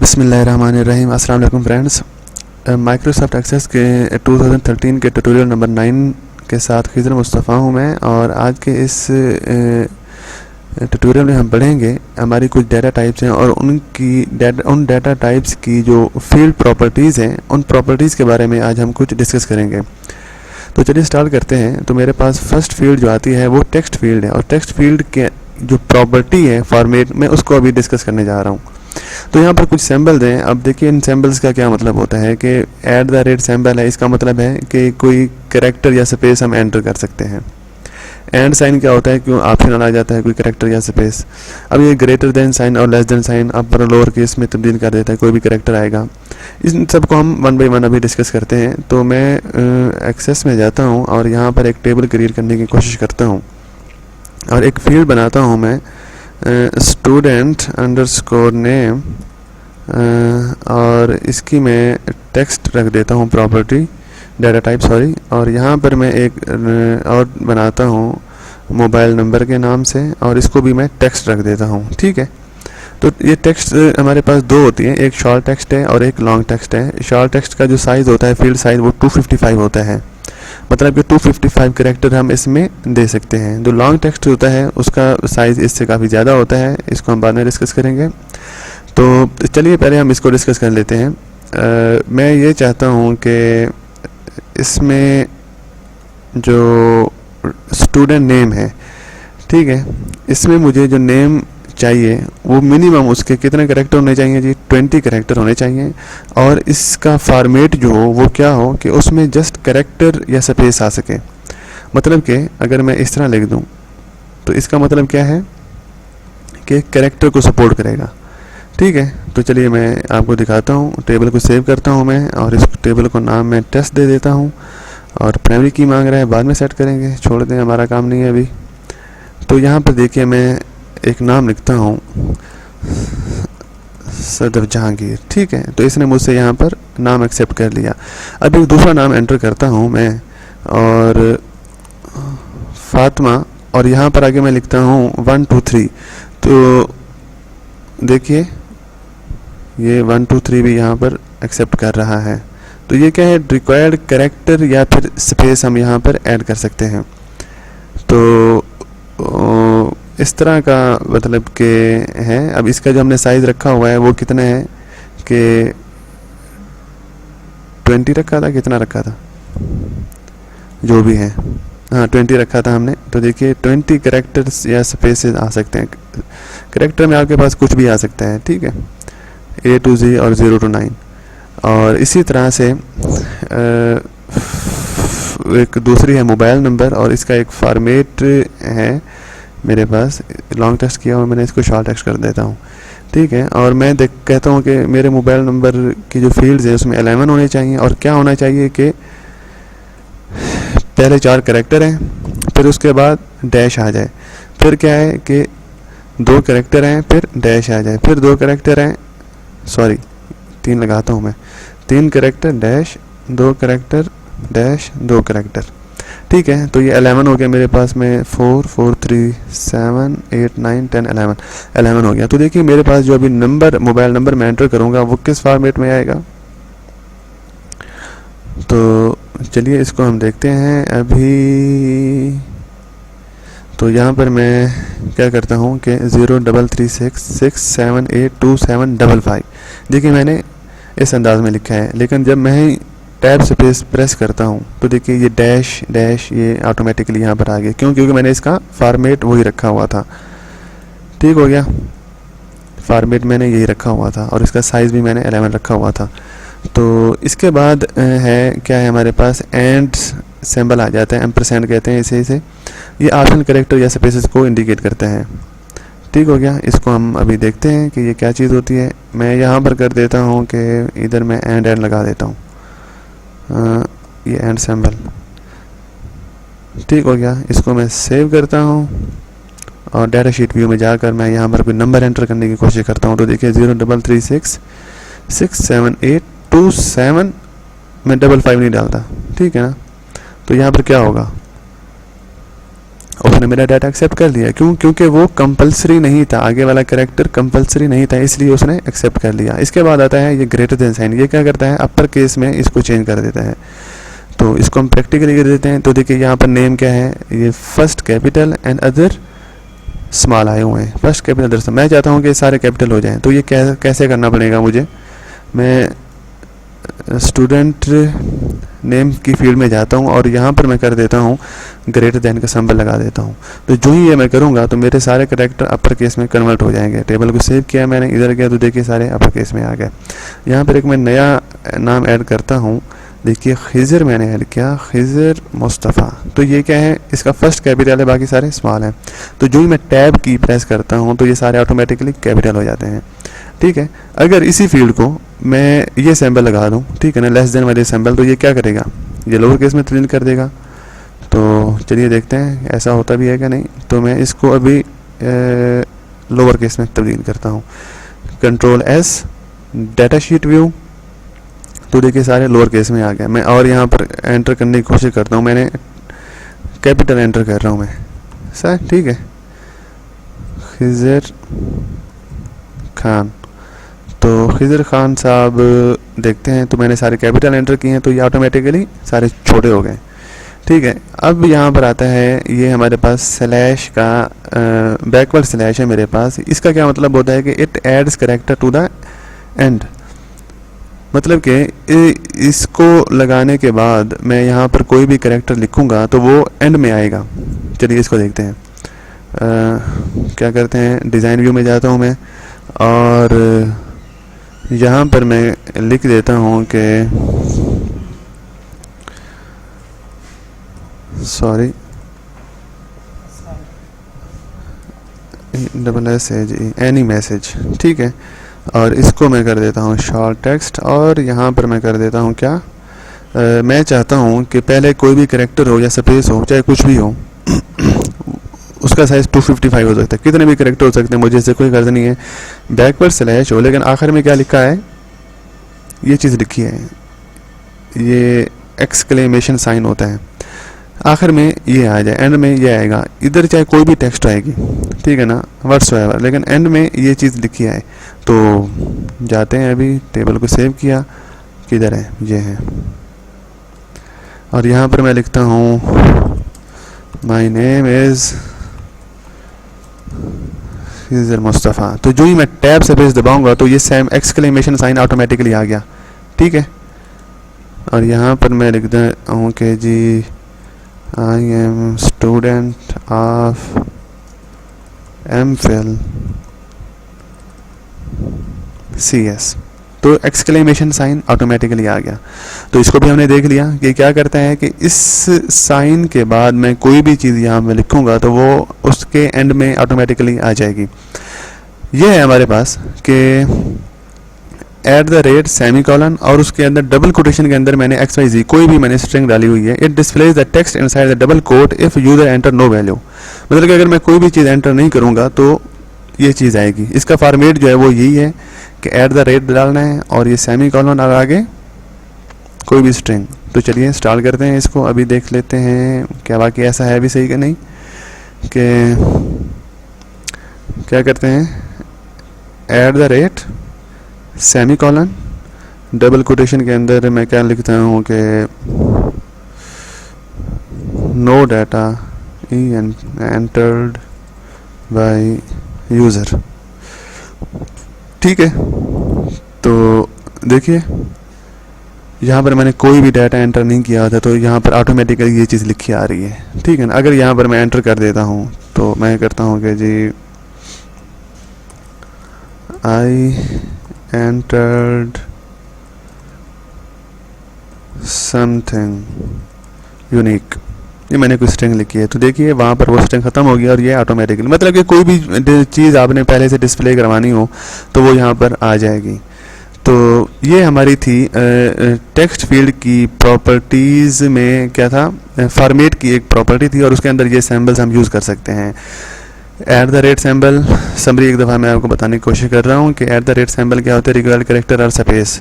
बिस्मिल्लाहिर्रहमानिर्रहीम। अस्सलाम वालेकुम फ्रेंड्स। माइक्रोसॉफ्ट एक्सेस के 2013 के ट्यूटोरियल नंबर 9 के साथ खिज़र मुस्तफ़ा हूँ मैं, और आज के इस ट्यूटोरियल में हम पढ़ेंगे हमारी कुछ डाटा टाइप्स हैं और उन डाटा टाइप्स की जो फील्ड प्रॉपर्टीज़ हैं, उन प्रॉपर्टीज़ के बारे में आज हम कुछ डिस्कस करेंगे। तो चलिए स्टार्ट करते हैं। तो मेरे पास फर्स्ट फील्ड जो आती है वो टेक्स्ट फील्ड है, और टेक्स्ट फील्ड के जो प्रॉपर्टी है फॉर्मेट में, उसको अभी डिस्कस करने जा रहा हूँ। तो यहाँ पर कुछ सिंबल्स हैं। अब देखिए इन सिंबल्स का क्या मतलब होता है कि @ सिंबल है, इसका मतलब है कि कोई कैरेक्टर या स्पेस हम एंटर कर सकते हैं। एंड साइन क्या होता है, क्यों ऑप्शनल आ जाता है कोई कैरेक्टर या स्पेस। अब ये ग्रेटर देन साइन और less than sign upper lower case में तब्दील कर देता है, कोई भी कैरेक्टर आएगा। इन सब को हम 1 बाय 1 अभी डिस्कस करते हैं। तो मैं एक्सेस में जाता हूँ और यहाँ पर एक टेबल क्रिएट करने की कोशिश करता हूँ और एक फील्ड बनाता हूँ मैं स्टूडेंट अंडरस्कोर नेम, और इसकी मैं टेक्स्ट रख देता हूँ प्रॉपर्टी डाटा टाइप सॉरी। और यहाँ पर मैं एक और बनाता हूँ मोबाइल नंबर के नाम से, और इसको भी मैं टेक्स्ट रख देता हूँ। ठीक है, तो ये टेक्स्ट हमारे पास दो होती हैं, एक शॉर्ट टेक्स्ट है और एक लॉन्ग टेक्स्ट है। शॉर्ट टेक्स्ट का जो साइज़ होता है फील्ड साइज़ वो 255 होता है, मतलब कि 255 कैरेक्टर हम इसमें दे सकते हैं। जो लॉन्ग टेक्स्ट होता है उसका साइज़ इससे काफ़ी ज़्यादा होता है, इसको हम बाद में डिस्कस करेंगे। तो चलिए पहले हम इसको डिस्कस कर लेते हैं। मैं ये चाहता हूँ कि इसमें जो स्टूडेंट नेम है, ठीक है, इसमें मुझे जो नेम चाहिए वो मिनिमम उसके कितने कैरेक्टर होने चाहिए जी, 20 कैरेक्टर होने चाहिए। और इसका फॉर्मेट जो हो वो क्या हो कि उसमें जस्ट कैरेक्टर या स्पेस आ सके। मतलब कि अगर मैं इस तरह लिख दूं तो इसका मतलब क्या है कि कैरेक्टर को सपोर्ट करेगा। ठीक है, तो चलिए मैं आपको दिखाता हूँ। टेबल को सेव करता हूँ मैं, और इस टेबल को नाम मैं टेस्ट दे देता हूँ। और प्राइमरी की मांग रहा है, बाद में सेट करेंगे, छोड़ दें, हमारा काम नहीं है अभी। तो यहाँ पर देखिए मैं एक नाम लिखता हूँ सदर जहांगीर। ठीक है, तो इसने मुझसे यहाँ पर नाम एक्सेप्ट कर लिया। अब एक दूसरा नाम एंटर करता हूँ मैं, और फातिमा, और यहाँ पर आगे मैं लिखता हूँ 1 2 3। तो देखिए ये 1 2 3 भी यहाँ पर एक्सेप्ट कर रहा है। तो ये क्या है, रिक्वायर्ड कैरेक्टर या फिर स्पेस हम यहाँ पर ऐड कर सकते हैं। तो इस तरह का मतलब के है। अब इसका जो हमने साइज़ रखा हुआ है वो कितना है कि 20 रखा था, कितना रखा था, जो भी है, हाँ 20 रखा था हमने। तो देखिए 20 कैरेक्टर्स या स्पेसेस आ सकते हैं। कैरेक्टर में आपके पास कुछ भी आ सकता है, ठीक है, A to Z और 0 to 9। और इसी तरह से एक दूसरी है मोबाइल नंबर, और इसका एक फॉर्मेट है मेरे पास। लॉन्ग टेक्स्ट किया और मैंने इसको शॉर्ट टेक्स्ट कर देता हूँ। ठीक है, और मैं कहता हूँ कि मेरे मोबाइल नंबर की जो फील्ड्स है उसमें 11 होने चाहिए। और क्या होना चाहिए कि पहले 4 कैरेक्टर हैं, फिर उसके बाद डैश आ जाए, फिर क्या है कि 2 कैरेक्टर हैं, फिर डैश आ जाए, फिर 2 कैरेक्टर हैं, सॉरी 3 लगाता हूँ मैं, 3 character dash, 2 character dash, 2 character. ठीक है, तो ये 11 हो गया मेरे पास में। 4 4 3 7 8 9 10 11 हो गया। तो देखिए मेरे पास जो अभी नंबर मोबाइल नंबर मैं एंटर करूँगा वो किस फॉर्मेट में आएगा। तो चलिए इसको हम देखते हैं अभी। तो यहाँ पर मैं क्या करता हूँ कि 03366782755। देखिए मैंने इस अंदाज में लिखा है, लेकिन जब मैं टैब स्पेस प्रेस करता हूँ तो देखिए ये डैश डैश ये ऑटोमेटिकली यहाँ पर आ गया। क्यों? क्योंकि मैंने इसका फॉर्मेट वही रखा हुआ था। ठीक हो गया, फॉर्मेट मैंने यही रखा हुआ था, और इसका साइज़ भी मैंने 11 रखा हुआ था। तो इसके बाद है क्या है, हमारे पास एंड सिंबल आ जाता है, एम्परसेंड कहते हैं इसे। ये ऑप्शनल कैरेक्टर या स्पेसेस को इंडिकेट करते हैं। ठीक हो गया, इसको हम अभी देखते हैं कि ये क्या चीज़ होती है। मैं यहाँ पर कर देता हूँ कि इधर मैं एंड लगा देता हूँ, ये एंड सिंबल। ठीक हो गया, इसको मैं सेव करता हूँ और डाटा शीट व्यू में जाकर मैं यहाँ पर कोई नंबर एंटर करने की कोशिश करता हूँ। तो देखिए 033667827, मैं 55 नहीं डालता, ठीक है ना। तो यहाँ पर क्या होगा, उसने मेरा डाटा एक्सेप्ट कर लिया। क्यों? क्योंकि वो कंपलसरी नहीं था, आगे वाला कैरेक्टर कंपलसरी नहीं था, इसलिए उसने एक्सेप्ट कर लिया। इसके बाद आता है ये ग्रेटर देन साइन। ये क्या करता है, अपर केस में इसको चेंज कर देता है। तो इसको हम प्रैक्टिकली कर देते हैं। तो देखिए यहाँ पर नेम क्या है, ये first capital and other small आए हुए हैं, फर्स्ट कैपिटल अदर स्मॉल। मैं चाहता हूँ कि सारे कैपिटल हो जाएं, तो ये कैसे करना पड़ेगा मुझे, मैं स्टूडेंट नेम की फील्ड में जाता हूँ और यहाँ पर मैं कर देता हूँ ग्रेटर देन का सिंबल लगा देता हूँ। तो जो ही ये मैं करूँगा तो मेरे सारे कैरेक्टर अपर केस में कन्वर्ट हो जाएंगे। टेबल को सेव किया मैंने, इधर गया तो देखिए सारे अपर केस में आ गए। यहाँ पर एक मैं नया नाम ऐड करता हूँ, देखिए खिज़र मैंने ऐड किया, खिज़र मुस्तफ़ा। तो ये क्या है, इसका फर्स्ट कैपिटल है, बाकी सारे स्मॉल हैं। तो जो ही मैं टैब की प्रेस करता हूँ तो ये सारे ऑटोमेटिकली कैपिटल हो जाते हैं। ठीक है, अगर इसी फील्ड को मैं ये सिंबल लगा दूँ, ठीक है ना, लेस देन वाले सिंबल, तो ये क्या करेगा, ये लोअर केस में तब्दील कर देगा। तो चलिए देखते हैं ऐसा होता भी है क्या नहीं। तो मैं इसको अभी लोअर केस में तब्दील करता हूँ, control S, data sheet view. तो देखिए सारे लोअर केस में आ गए। मैं और यहाँ पर एंटर करने की कोशिश करता हूँ, मैंने कैपिटल एंटर कर रहा हूँ मैं सर, ठीक है, खिज़र खान। तो खिज़र खान साहब देखते हैं, तो मैंने सारे कैपिटल एंटर किए हैं, तो ये ऑटोमेटिकली सारे छोटे हो गए। ठीक है, अब यहाँ पर आता है, ये हमारे पास स्लैश का बैकवर्ड स्लैश है मेरे पास। इसका क्या मतलब होता है कि it adds character to the end, मतलब कि इसको लगाने के बाद मैं यहाँ पर कोई भी करेक्टर लिखूँगा तो वो एंड में आएगा। चलिए इसको देखते हैं। क्या करते हैं, डिज़ाइन व्यू में जाता हूँ मैं और यहाँ पर मैं लिख देता हूँ कि सॉरी SSH एनी मैसेज, ठीक है। और इसको मैं कर देता हूँ शॉर्ट टेक्स्ट और यहाँ पर मैं कर देता हूँ क्या, मैं चाहता हूँ कि पहले कोई भी कैरेक्टर हो या स्पेस हो, चाहे कुछ भी हो, उसका साइज़ 255 हो सकता है, कितने भी कैरेक्टर हो सकते हैं, मुझे इससे कोई गर्ज नहीं है। बैकवर्ड स्लैश हो, लेकिन आखिर में क्या लिखा है, ये चीज़ लिखी है, ये एक्सक्लेमेशन साइन होता है, आखिर में ये आ जाए, एंड में ये आएगा। इधर चाहे कोई भी टेक्स्ट आएगी, ठीक है ना, व्हाट्सएवर, लेकिन एंड में ये चीज़ लिखी है। तो जाते हैं, अभी टेबल को सेव किया, किधर है, ये है, और यहाँ पर मैं लिखता हूँ my name is Khizar Mustafa. तो जो ही मैं टैब से पेज दबाऊंगा तो ये सेम एक्सक्लेमेशन साइन ऑटोमेटिकली आ गया, ठीक है। और यहाँ पर मैं लिख देता हूँ कि जी I am student of MPhil CS। तो एक्सक्लेमेशन साइन ऑटोमेटिकली आ गया। तो इसको भी हमने देख लिया कि क्या करता है कि इस साइन के बाद मैं कोई भी चीज़ यहाँ में लिखूँगा तो वो उसके एंड में ऑटोमेटिकली आ जाएगी। ये है हमारे पास कि एट द रेट सेमीकोलन और उसके अंदर डबल कोटेशन के अंदर मैंने XYZ कोई भी मैंने स्ट्रिंग डाली हुई है। It displays the text inside the double quote if user enter no value, मतलब कि अगर मैं कोई भी चीज़ एंटर नहीं करूँगा तो ये चीज़ आएगी। इसका फॉर्मेट जो है वो यही है कि एट द रेट डालना है और ये सेमीकोलन और आगे कोई भी स्ट्रिंग। तो चलिए स्टार्ट करते हैं इसको, अभी देख लेते हैं क्या वाकई ऐसा है भी सही कि नहीं। कि क्या करते हैं, at the rate semicolon double quotation के अंदर मैं क्या लिखता हूँ कि no data entered by user, ठीक है। तो देखिए यहाँ पर मैंने कोई भी डाटा एंटर नहीं किया था, तो यहाँ पर ऑटोमेटिकली ये चीज़ लिखी आ रही है, ठीक है ना। अगर यहाँ पर मैं एंटर कर देता हूँ तो मैं करता हूँ कि जी आई entered something unique, ये मैंने कोई स्ट्रिंग लिखी है, तो देखिए वहाँ पर वो स्ट्रिंग ख़त्म हो गया और ये ऑटोमेटिकली, मतलब कि कोई भी चीज़ आपने पहले से डिस्प्ले करवानी हो तो वो यहाँ पर आ जाएगी। तो ये हमारी थी टेक्स्ट फील्ड की प्रॉपर्टीज़ में क्या था, फॉर्मेट की एक प्रॉपर्टी थी और उसके अंदर ये सिंबल्स हम यूज़ कर सकते हैं। At the rate symbol summary एक दफ़ा मैं आपको बताने की कोशिश कर रहा हूँ कि एट द रेट सिंबल क्या होता है, रिक्वायर्ड कैरेक्टर और स्पेस।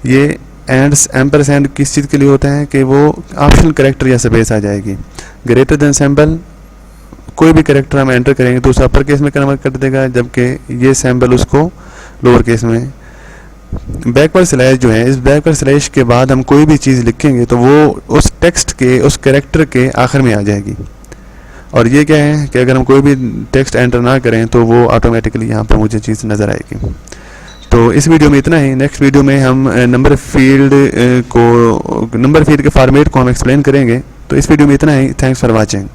ये एम्परसेंड किस चीज़ के लिए होता है कि वो ऑप्शनल कैरेक्टर या स्पेस आ जाएगी। ग्रेटर देन सिंबल कोई भी कैरेक्टर हम एंटर करेंगे तो उसे अपर केस में कन्वर्ट कर देगा, जबकि ये सैम्पल उसको लोअर केस में। बैकवर्ड स्लैश जो है, इस बैकवर्ड स्लैश के बाद हम कोई भी चीज़ लिखेंगे तो वो उस टेक्स्ट के, उस कैरेक्टर के आखिर में आ जाएगी। और ये क्या है कि अगर हम कोई भी टेक्स्ट एंटर ना करें तो वो ऑटोमेटिकली यहाँ पर मुझे चीज़ नज़र आएगी। तो इस वीडियो में इतना ही। नेक्स्ट वीडियो में हम नंबर फील्ड के फॉर्मेट को हम एक्सप्लेन करेंगे। तो इस वीडियो में इतना ही। Thanks for watching.